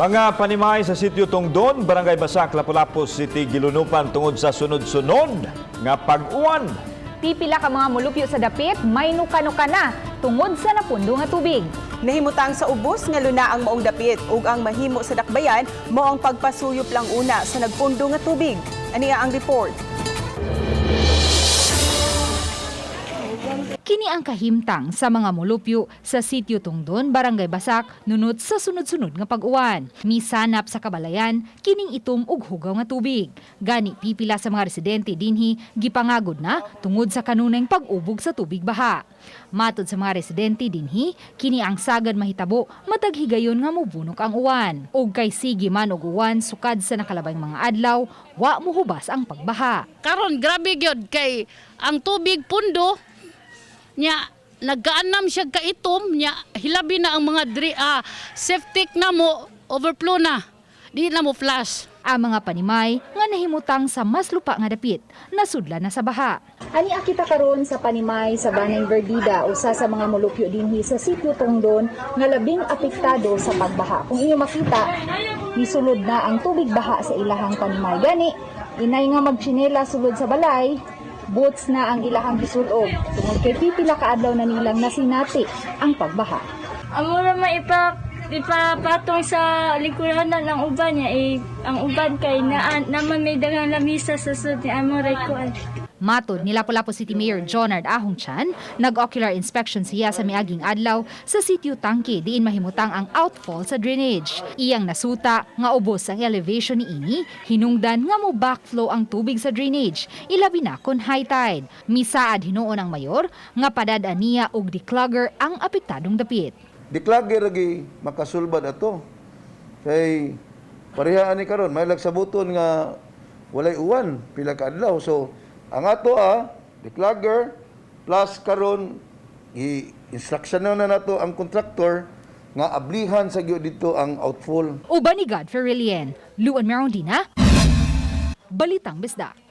Mga panimay sa sitio Tungdon, Barangay Basak, Lapu-Lapu City, gilunupan tungod sa sunod-sunod nga pag-uwan. Pipila ka mga mulupyo sa dapit, may nuka-nuka na tungod sa napundo nga tubig. Nahimutang sa ubos nga luna ang maong dapit ug ang mahimo sa dakbayan mao ang pagpasuyop lang una sa nagpundo nga tubig. Aniya ang report. Kini ang kahimtang sa mga mulupyo sa sitio Tungdon, Barangay Basak, nunot sa sunod-sunod nga pag-uwan. Misanap sa kabalayan, kining itom og hugaw nga tubig. Gani pipila sa mga residente dinhi gipangagod na tungod sa kanunay pag-ubog sa tubig baha. Matod sa mga residente dinhi, kini ang sagad mahitabo matag higayon nga mobunok ang uwan. Og kay sige man og uwan sukad sa nakalabay mga adlaw, wa mohubas ang pagbaha. Karon grabe gyud kay ang tubig pundo nya nagaanam siya kaitom nya hilabi na ang mga septic na mo overflow na di na mo flush. Ang mga panimay nga nahimutang sa mas lupa nga dapit nasudla na sa baha. Ani akita karon sa panimay sa Banang Verdida usa sa mga mulupyo dinhi sa sitio Tungdon nga labing apektado sa pagbaha. Kung inyo makita, nisulod na ang tubig baha sa ilahang panimay. Gani inay nga magtsinela sulod sa balay, boots na ang ilahang gisulob. Tungod kay pipila ka adlaw na nilang nasinati ang pagbaha. Amo ra ipapatong sa likuran ng uban niya ang uban kay naman may daghang lamisa sa sud ni amo ray ko. Matod ni Lapu-Lapu City Mayor Jonard Ahongchan, nag-ocular inspection siya sa miaging adlaw sa sitio Tangke diin mahimutang ang outfall sa drainage. Iyang nasuta nga ubos ang elevation ni ini, hinungdan nga mo backflow ang tubig sa drainage, ilabi na kon high tide. Misaad hinuon ang mayor nga padadaan niya og declogger ang apektadong dapit. Declogger lagi makasulbad ato. Kay parehaan ni karon may lagsabuton nga walay uwan pila ka adlaw. So ang ato declogger plus karon i-instruction na nato ang contractor nga ablihan sa gyud dito ang outfall. Uban ni Godfrey Rilien, Luan Merondina, Balitang Bisdak.